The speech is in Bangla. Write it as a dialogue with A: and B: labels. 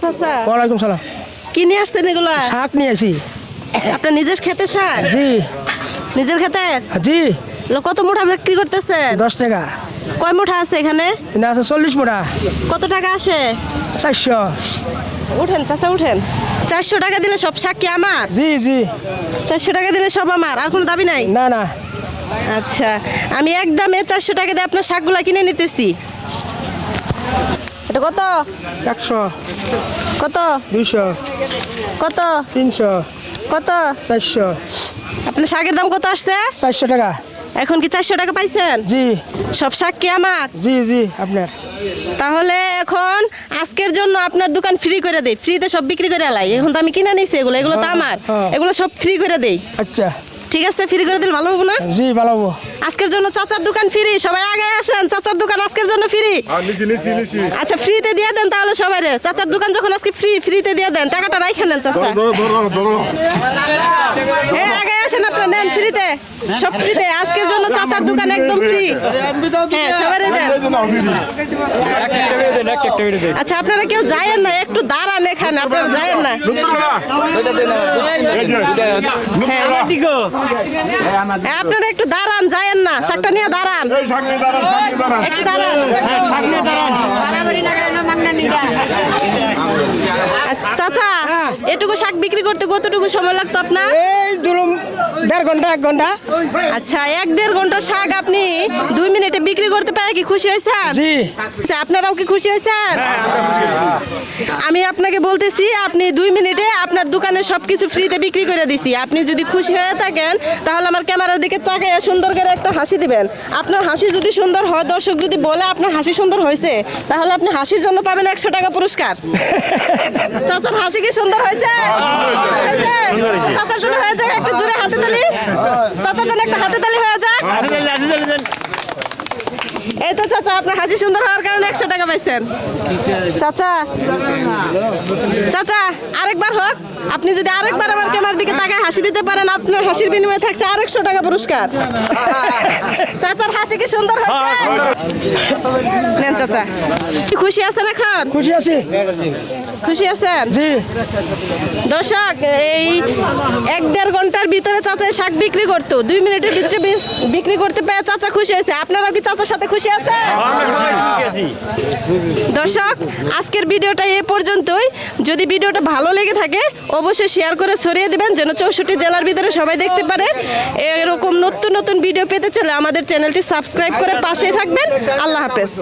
A: চাচা।
B: ওয়ালাইকুম সালাম।
A: কি নিয়ে আসছেন এগুলা?
B: শাক নিয়ে আসি।
A: আপনার নিজের ক্ষেতের শাক?
B: জি।
A: নিজের ক্ষেতের?
B: জি।
A: কত মুঠা বিক্রি করতেছেন?
B: 10 টাকা।
A: কয় মুঠা আছে এখানে?
B: না আছে 40 মোটা।
A: কত টাকা আসে?
B: 400।
A: উঠেন চাচা উঠেন। 400 টাকা দিলে সব শাক কি আমার?
B: জি জি।
A: 400 টাকা দিলে সব আমার, আর কোনো দাবি নাই?
B: না না।
A: আচ্ছা, আমি একদমে 400 টাকা দিয়ে আপনার শাকগুলা কিনে নিতেছি। এটা কত?
B: 100।
A: কত?
B: 200।
A: কত?
B: 300।
A: কত?
B: 400।
A: আপনার শাকের দাম কত আসছে?
B: 400 টাকা।
A: এখন কি 400 টাকা পাইছেন?
B: জি।
A: সব শাক কি আমার?
B: জি জি আপনার।
A: তাহলে এখন আজকের জন্য আপনার দোকান ফ্রি করে দেই, ফ্রিতে সব বিক্রি করে আলাই। এখন তো আমি কিনে নিছি এগুলো, এগুলো তো আমার, এগুলো সব ফ্রি করে দেই।
B: আচ্ছা
A: ঠিক আছে, ফ্রি করে দিলে ভালো হবে না?
B: জি ভালো হবো।
A: আজকের জন্য চাচার দোকান ফ্রি, সবাই আগে আসেন, চাচার দোকান আজকের জন্য ফ্রি। আচ্ছা ফ্রিতে দিয়ে দেন তাহলে সবাই রে, চাচার দোকান যখন আজকে ফ্রি, ফ্রিতে দিয়ে দেন, টাকাটা রাইখে নেন চাচা। হ্যাঁ আগে আসেন, আপনার নেন ফ্রিতে, সব ফ্রিতে আজকের জন্য চাচার দোকান একদম ফ্রি। হ্যাঁ সবাই দেন। আচ্ছা আপনারা কেউ যায়েন না, একটু দাঁড়ান এখানে, আপনারা যায়েন না। হ্যাঁ, আপনারা একটু দাঁড়ান, যায়েন না, শাকটা নিয়ে দাঁড়ান, একটু দাঁড়ান। চাচা এটুকু শাক বিক্রি করতে কতটুকু সময় লাগতো আপনার?
B: এই ধরুন 1.5 ঘন্টা 1 ঘন্টা।
A: আচ্ছা 1-1.5 ঘন্টা শাক আপনি 2 মিনিটে বিক্রি করতে পেরে কি খুশি হয়েছেন?
B: জি।
A: আচ্ছা, আপনারাও কি খুশি হয়েছেন? আমি আপনাকে বলতেছি, আপনি 2 মিনিটে আপনার দোকানে সবকিছু ফ্রিতে বিক্রি করে দিছি। আপনি যদি খুশি হয়ে থাকেন তাহলে আমার ক্যামেরার দিকে তাকিয়ে সুন্দর করে একটা হাসি দিবেন। আপনার হাসি যদি সুন্দর হয়, দর্শক যদি বলে আপনার হাসি সুন্দর হয়েছে, তাহলে আপনি হাসির জন্য পাবেন 100 টাকা পুরস্কার। চাচার হাসি কি সুন্দর হয়েছে? চাচার জন্য হয়ে যাক একটা জোরে হাতে তালি, চাচার জন্য একটা হাতে তালি হয়ে যাক। এই তো চাচা, আপনার হাসি সুন্দর হওয়ার কারণে 100 টাকা পাইছেন। চাচা চাচা আরেকবার হোক, আপনি যদি আরেকবার আমার ক্যামেরার দিকে তাকায় হাসি দিতে পারেন, আপনার হাসির বিনিময়ে থাকছে আর 100 টাকা পুরস্কার। চাচার হাসি কি সুন্দর হয়েছে? নেন চাচা। খুশি আছেন এখন?
B: খুশি আছি।
A: খুশি আছেন?
B: জি।
A: দর্শক, এই 1-1.5 ঘন্টার ভিতরে চাচা শাক বিক্রি করতো, 2 মিনিটের ভিতরে বিক্রি করতে পেরে চাচা খুশি হয়েছে। আপনারাও কি চাচার সাথে খুশি আছেন? দর্শক আজকের ভিডিওটা এ পর্যন্তই। যদি ভিডিওটা ভালো লেগে থাকে অবশ্যই শেয়ার করে ছড়িয়ে দিবেন, যেন 64 জেলার ভিতরে সবাই দেখতে পারে। এরকম নতুন নতুন ভিডিও পেতে চাইলে আমাদের চ্যানেলটি সাবস্ক্রাইব করে পাশেই থাকবেন। আল্লাহ হাফেজ।